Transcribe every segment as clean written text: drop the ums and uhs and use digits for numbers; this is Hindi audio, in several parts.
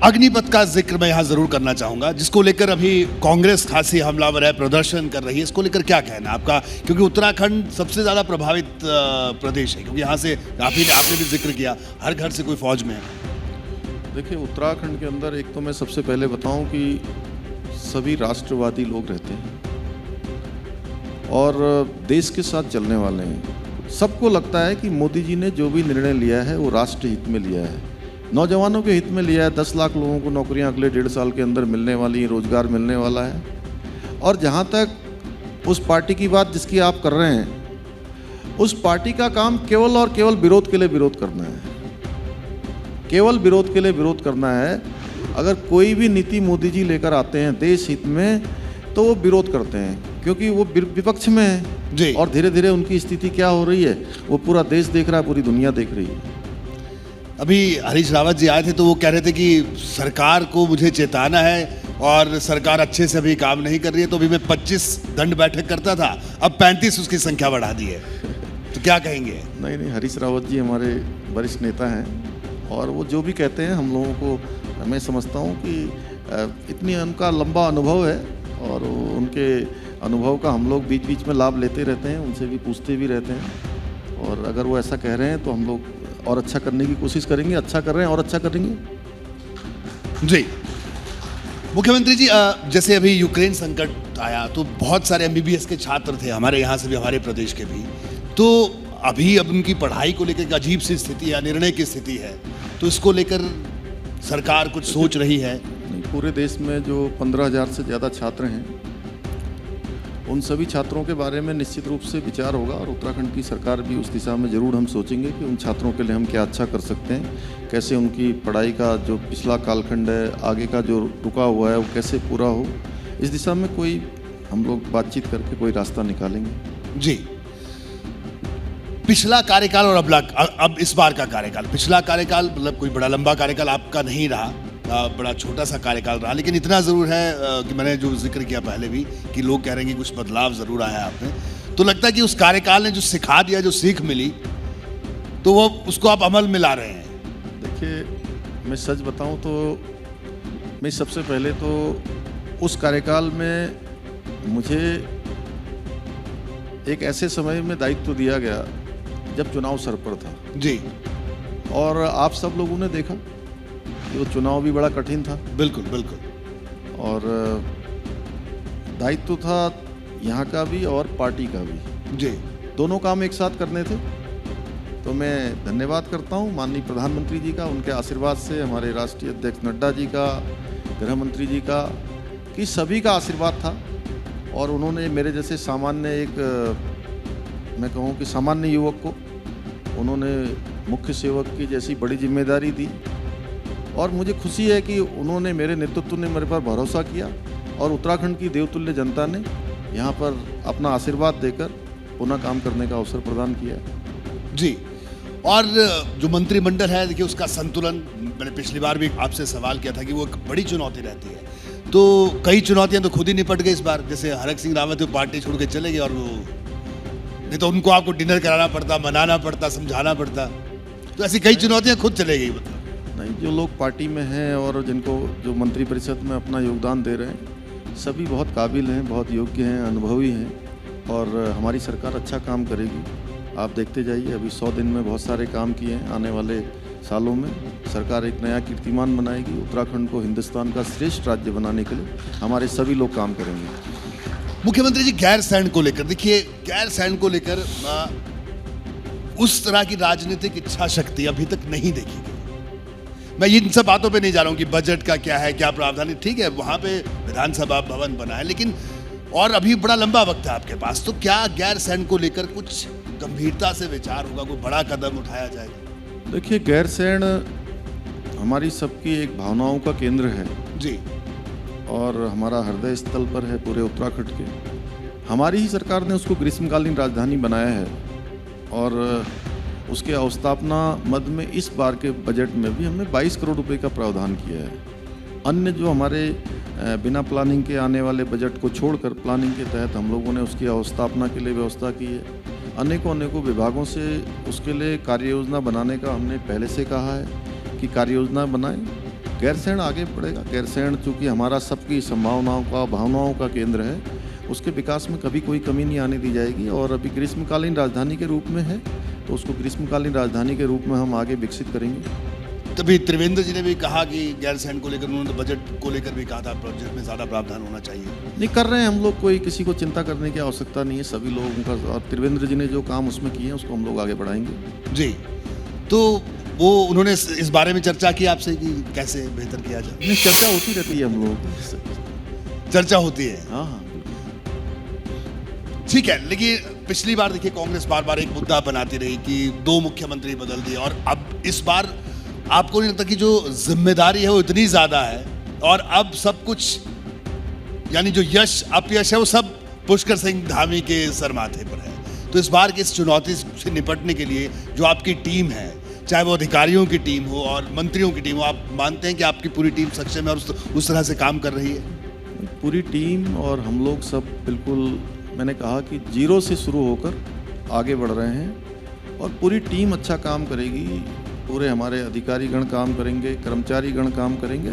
अग्निपथ का जिक्र मैं यहाँ जरूर करना चाहूंगा, जिसको लेकर अभी कांग्रेस खासी हमलावर है, प्रदर्शन कर रही है। इसको लेकर क्या कहना है आपका, क्योंकि उत्तराखंड सबसे ज्यादा प्रभावित प्रदेश है, क्योंकि यहाँ से आपने भी जिक्र किया हर घर से कोई फौज में है। देखिए, उत्तराखंड के अंदर एक तो मैं सबसे पहले बताऊं कि सभी राष्ट्रवादी लोग रहते हैं और देश के साथ चलने वाले हैं। सबको लगता है कि मोदी जी ने जो भी निर्णय लिया है वो राष्ट्र हित में लिया है, नौजवानों के हित में लिया है। 10 लाख लोगों को नौकरियां अगले 1.5 साल के अंदर मिलने वाली हैं, रोजगार मिलने वाला है। और जहां तक उस पार्टी की बात जिसकी आप कर रहे हैं, उस पार्टी का काम केवल और केवल विरोध के लिए विरोध करना है, केवल विरोध के लिए विरोध करना है। अगर कोई भी नीति मोदी जी लेकर आते हैं देश हित में तो वो विरोध करते हैं, क्योंकि वो विपक्ष में है जी। और धीरे धीरे उनकी स्थिति क्या हो रही है वो पूरा देश देख रहा है, पूरी दुनिया देख रही है। अभी हरीश रावत जी आए थे तो वो कह रहे थे कि सरकार को मुझे चेताना है और सरकार अच्छे से अभी काम नहीं कर रही है, तो अभी मैं 25 दंड बैठक करता था, अब 35 उसकी संख्या बढ़ा दी है। तो क्या कहेंगे? नहीं, हरीश रावत जी हमारे वरिष्ठ नेता हैं और वो जो भी कहते हैं हम लोगों को, मैं समझता हूँ कि इतनी उनका लंबा अनुभव है और उनके अनुभव का हम लोग बीच बीच में लाभ लेते रहते हैं, उनसे भी पूछते भी रहते हैं। और अगर वो ऐसा कह रहे हैं तो हम लोग और अच्छा करने की कोशिश करेंगे। अच्छा कर रहे हैं और अच्छा करेंगे जी। मुख्यमंत्री जी, जैसे अभी यूक्रेन संकट आया तो बहुत सारे MBBS के छात्र थे हमारे यहाँ से भी, हमारे प्रदेश के भी, तो अभी अब उनकी पढ़ाई को लेकर एक अजीब सी स्थिति है, निर्णय की स्थिति है, तो इसको लेकर सरकार कुछ सोच रही है? पूरे देश में जो 15,000 से ज़्यादा छात्र हैं, उन सभी छात्रों के बारे में निश्चित रूप से विचार होगा और उत्तराखंड की सरकार भी उस दिशा में ज़रूर हम सोचेंगे कि उन छात्रों के लिए हम क्या अच्छा कर सकते हैं, कैसे उनकी पढ़ाई का जो पिछला कालखंड है, आगे का जो रुका हुआ है, वो कैसे पूरा हो। इस दिशा में कोई हम लोग बातचीत करके कोई रास्ता निकालेंगे। जी। पिछला कार्यकाल और अब इस बार का कार्यकाल, पिछला कार्यकाल मतलब कोई बड़ा लंबा कार्यकाल आपका नहीं रहा, बड़ा छोटा सा कार्यकाल रहा, लेकिन इतना ज़रूर है कि मैंने जो जिक्र किया पहले भी कि लोग कह रहे हैं कि कुछ बदलाव ज़रूर आया है आप में। तो लगता है कि उस कार्यकाल ने जो सिखा दिया, जो सीख मिली, तो वो उसको आप अमल में ला रहे हैं। देखिए, मैं सच बताऊं तो मैं सबसे पहले तो उस कार्यकाल में मुझे एक ऐसे समय में दायित्व दिया गया जब चुनाव सर पर था जी, और आप सब लोगों ने देखा कि वो चुनाव भी बड़ा कठिन था। बिल्कुल बिल्कुल। और दायित्व था यहाँ का भी और पार्टी का भी जी, दोनों काम एक साथ करने थे। तो मैं धन्यवाद करता हूँ माननीय प्रधानमंत्री जी का, उनके आशीर्वाद से, हमारे राष्ट्रीय अध्यक्ष नड्डा जी का, गृह मंत्री जी का, कि सभी का आशीर्वाद था और उन्होंने मेरे जैसे सामान्य मैं कहूँ कि सामान्य युवक को उन्होंने मुख्य सेवक की जैसी बड़ी जिम्मेदारी दी और मुझे खुशी है कि उन्होंने, मेरे नेतृत्व ने मेरे पर भरोसा किया और उत्तराखंड की देवतुल्य जनता ने यहाँ पर अपना आशीर्वाद देकर पुनः काम करने का अवसर प्रदान किया जी। और जो मंत्रिमंडल है, देखिए उसका संतुलन, मैंने पिछली बार भी आपसे सवाल किया था कि वो एक बड़ी चुनौती रहती है, तो कई चुनौतियां तो खुद ही निपट गई इस बार। जैसे हरक सिंह रावत वो पार्टी छोड़ के चले गए और वो, नहीं तो उनको आपको डिनर कराना पड़ता, मनाना पड़ता, समझाना पड़ता, तो ऐसी कई चुनौतियां खुद चले गई। मतलब नहीं, जो लोग पार्टी में हैं और जिनको जो मंत्रिपरिषद में अपना योगदान दे रहे हैं, सभी बहुत काबिल हैं, बहुत योग्य हैं, अनुभवी हैं और हमारी सरकार अच्छा काम करेगी। आप देखते जाइए, अभी 100 दिन में बहुत सारे काम किए हैं। आने वाले सालों में सरकार एक नया कीर्तिमान बनाएगी। उत्तराखंड को हिंदुस्तान का श्रेष्ठ राज्य बनाने के लिए हमारे सभी लोग काम करेंगे। मुख्यमंत्री जी, गैरसैंण को लेकर, देखिए गैरसैंण को लेकर उस तरह की राजनीतिक इच्छा शक्ति अभी तक नहीं देखी गई। मैं इन सब बातों पे नहीं जा रहा हूँ कि बजट का क्या है, क्या प्रावधान है, ठीक है वहाँ पे विधानसभा भवन बना है, लेकिन और अभी बड़ा लंबा वक्त है आपके पास, तो क्या गैरसैंण को लेकर कुछ गंभीरता से विचार होगा, कोई बड़ा कदम उठाया जाएगा? देखिए, गैरसैंण हमारी सबकी एक भावनाओं का केंद्र है जी और हमारा हृदय स्थल पर है पूरे उत्तराखंड के। हमारी ही सरकार ने उसको ग्रीष्मकालीन राजधानी बनाया है और उसके अवस्थापना मद में इस बार के बजट में भी हमने 22 करोड़ रुपए का प्रावधान किया है। अन्य जो हमारे बिना प्लानिंग के आने वाले बजट को छोड़कर प्लानिंग के तहत हम लोगों ने उसकी अवस्थापना के लिए व्यवस्था की है। अनेकों विभागों से उसके लिए कार्य योजना बनाने का हमने पहले से कहा है कि कार्य योजना बनाएं गैरसैंण आगे बढ़ेगा। गैरसैंण चूँकि हमारा सबकी संभावनाओं का, भावनाओं का केंद्र है, उसके विकास में कभी कोई कमी नहीं आने दी जाएगी। और अभी ग्रीष्मकालीन राजधानी के रूप में है, तो उसको ग्रीष्मकालीन राजधानी के रूप में हम आगे विकसित करेंगे। तभी त्रिवेंद्र जी ने भी कहा कि गैरसैंण को लेकर, उन्होंने बजट को लेकर भी कहा था प्रोजेक्ट में ज़्यादा प्रावधान होना चाहिए। नहीं कर रहे हैं हम लोग, कोई किसी को चिंता करने की आवश्यकता नहीं है, सभी लोगों का। और त्रिवेंद्र जी ने जो काम उसमें किए हैं उसको हम लोग आगे बढ़ाएंगे। जी, तो वो उन्होंने इस बारे में चर्चा की आपसे कि कैसे बेहतर किया जाए? नहीं, चर्चा होती रहती है हम लोगों की। चर्चा होती है, हाँ हाँ, ठीक है। लेकिन पिछली बार देखिए कांग्रेस बार बार एक मुद्दा बनाती रही कि 2 मुख्यमंत्री बदल दिए, और अब इस बार आपको नहीं लगता कि जो जिम्मेदारी है वो इतनी ज्यादा है और अब सब कुछ, यानी जो यश अपयश है वो सब पुष्कर सिंह धामी के सर माथे पर है? तो इस बार की इस चुनौती से निपटने के लिए जो आपकी टीम है, चाहे वो अधिकारियों की टीम हो और मंत्रियों की टीम हो, आप मानते हैं कि आपकी पूरी टीम सक्षम है और उस तरह से काम कर रही है? पूरी टीम और हम लोग सब बिल्कुल, मैंने कहा कि 0 से शुरू होकर आगे बढ़ रहे हैं और पूरी टीम अच्छा काम करेगी। पूरे हमारे अधिकारीगण काम करेंगे, कर्मचारीगण काम करेंगे,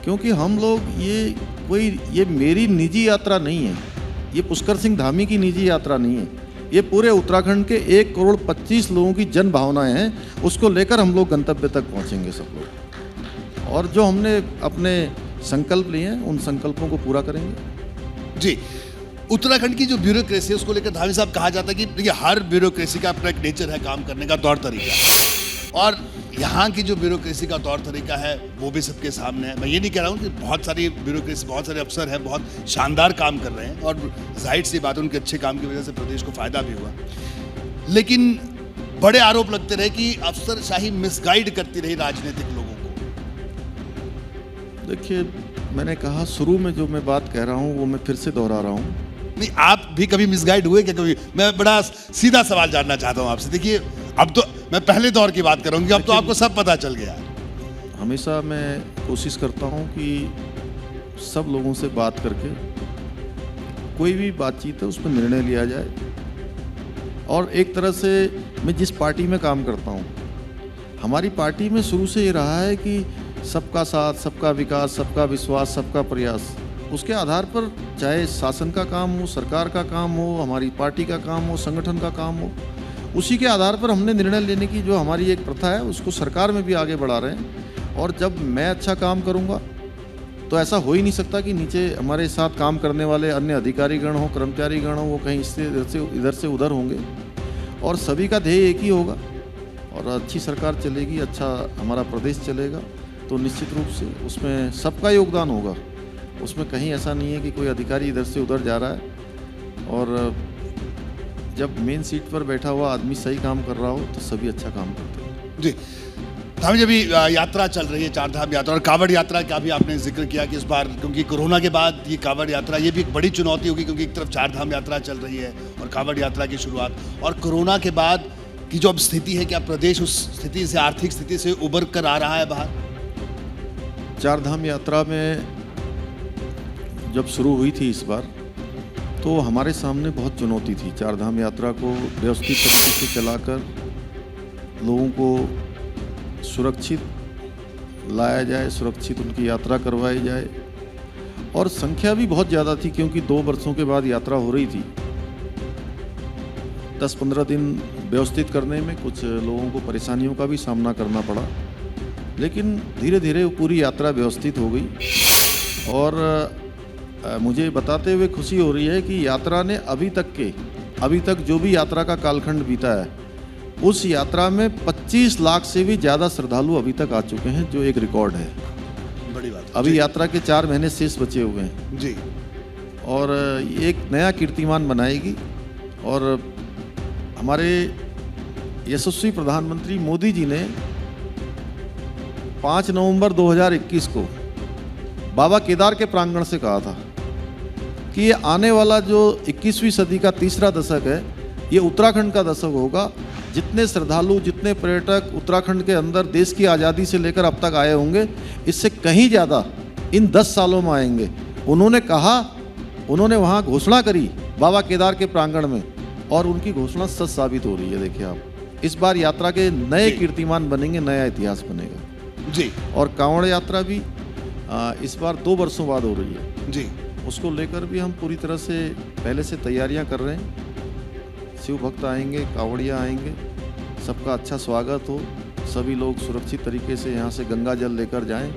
क्योंकि हम लोग ये मेरी निजी यात्रा नहीं है, ये पुष्कर सिंह धामी की निजी यात्रा नहीं है, ये पूरे उत्तराखंड के 1,25 करोड़ लोगों की जन भावनाएं हैं, उसको लेकर हम लोग गंतव्य तक पहुंचेंगे सब लोग। और जो हमने अपने संकल्प लिए हैं उन संकल्पों को पूरा करेंगे। जी, उत्तराखंड की जो ब्यूरोक्रेसी है उसको लेकर धामी साहब कहा जाता है कि देखिए हर ब्यूरोक्रेसी का अपना एक नेचर है, काम करने का तौर तरीका, और यहाँ की जो ब्यूरोक्रेसी का तौर तरीका है वो भी सबके सामने है। मैं ये नहीं कह रहा हूँ कि बहुत सारी ब्यूरोक्रेसी, बहुत सारे अफसर हैं, बहुत शानदार काम कर रहे हैं और जाहिर सी बात है उनके अच्छे काम की वजह से प्रदेश को फायदा भी हुआ, लेकिन बड़े आरोप लगते रहे कि अफसरशाही मिसगाइड करती रही राजनीतिक लोगों को। देखिए, मैंने कहा शुरू में जो मैं बात कह रहा हूँ वो मैं फिर से दोहरा रहा हूँ। नहीं, आप भी कभी मिसगाइड हुए क्या कभी? मैं बड़ा सीधा सवाल जानना चाहता हूँ आपसे। देखिए, अब तो मैं पहले दौर की बात करूंगी, अब तो आपको सब पता चल गया। हमेशा मैं कोशिश करता हूँ कि सब लोगों से बात करके कोई भी बातचीत है उसमें निर्णय लिया जाए। और एक तरह से मैं जिस पार्टी में काम करता हूँ, हमारी पार्टी में शुरू से ये रहा है कि सबका साथ, सबका विकास, सबका विश्वास, सबका प्रयास। उसके आधार पर चाहे शासन का काम हो, सरकार का काम हो, हमारी पार्टी का काम हो, संगठन का काम हो, उसी के आधार पर हमने निर्णय लेने की जो हमारी एक प्रथा है उसको सरकार में भी आगे बढ़ा रहे हैं। और जब मैं अच्छा काम करूंगा तो ऐसा हो ही नहीं सकता कि नीचे हमारे साथ काम करने वाले अन्य अधिकारीगण हो, कर्मचारीगण हो, वो कहीं इधर से उधर होंगे, और सभी का ध्येय एक ही होगा और अच्छी सरकार चलेगी, अच्छा हमारा प्रदेश चलेगा। तो निश्चित रूप से उसमें सबका योगदान होगा, उसमें कहीं ऐसा नहीं है कि कोई अधिकारी इधर से उधर जा रहा है। और जब मेन सीट पर बैठा हुआ आदमी सही काम कर रहा हो तो सभी अच्छा काम करते हैं। जी, धामी जी, अभी यात्रा चल रही है, 4 धाम यात्रा, और कांवड़ यात्रा का भी आपने जिक्र किया कि इस बार क्योंकि कोरोना के बाद ये कांवड़ यात्रा, ये भी एक बड़ी चुनौती होगी, क्योंकि एक तरफ 4 धाम यात्रा चल रही है और कांवड़ यात्रा की शुरुआत, और कोरोना के बाद की जो अब स्थिति है, क्या प्रदेश उस स्थिति से, आर्थिक स्थिति से उबर कर आ रहा है बाहर? 4 धाम यात्रा में जब शुरू हुई थी इस बार, तो हमारे सामने बहुत चुनौती थी। 4 धाम यात्रा को व्यवस्थित तरीके से चलाकर लोगों को सुरक्षित लाया जाए, सुरक्षित उनकी यात्रा करवाई जाए। और संख्या भी बहुत ज़्यादा थी, क्योंकि 2 वर्षों के बाद यात्रा हो रही थी। 10-15 दिन व्यवस्थित करने में कुछ लोगों को परेशानियों का भी सामना करना पड़ा, लेकिन धीरे धीरे वो पूरी यात्रा व्यवस्थित हो गई। और मुझे बताते हुए खुशी हो रही है कि यात्रा ने अभी तक जो भी यात्रा का कालखंड बीता है, उस यात्रा में 25 लाख से भी ज़्यादा श्रद्धालु अभी तक आ चुके हैं, जो एक रिकॉर्ड है। बड़ी बात। अभी यात्रा के 4 महीने शेष बचे हुए हैं जी, और एक नया कीर्तिमान बनाएगी। और हमारे यशस्वी प्रधानमंत्री मोदी जी ने 5 नवंबर 2021 को बाबा केदार के प्रांगण से कहा था कि ये आने वाला जो 21वीं सदी का तीसरा दशक है, ये उत्तराखंड का दशक होगा। जितने श्रद्धालु, जितने पर्यटक उत्तराखंड के अंदर देश की आज़ादी से लेकर अब तक आए होंगे, इससे कहीं ज़्यादा इन 10 सालों में आएंगे। उन्होंने कहा, उन्होंने वहाँ घोषणा करी बाबा केदार के प्रांगण में, और उनकी घोषणा सच साबित हो रही है। देखिए आप, इस बार यात्रा के नए कीर्तिमान बनेंगे, नया इतिहास बनेगा। जी और कांवड़ यात्रा भी इस बार 2 वर्षों बाद हो रही है। जी उसको लेकर भी हम पूरी तरह से पहले से तैयारियां कर रहे हैं। शिव भक्त आएंगे, कांवड़िया आएंगे, सबका अच्छा स्वागत हो, सभी लोग सुरक्षित तरीके से यहाँ से गंगा जल लेकर जाएं,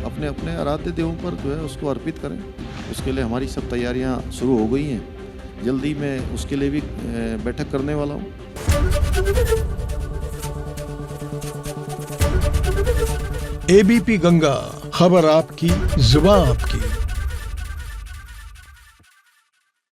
अपने अपने आराध्य देवों पर जो है उसको अर्पित करें। उसके लिए हमारी सब तैयारियां शुरू हो गई हैं। जल्दी मैं उसके लिए भी बैठक करने वाला हूँ। एबीपी गंगा, खबर आपकी, जुबान आपकी।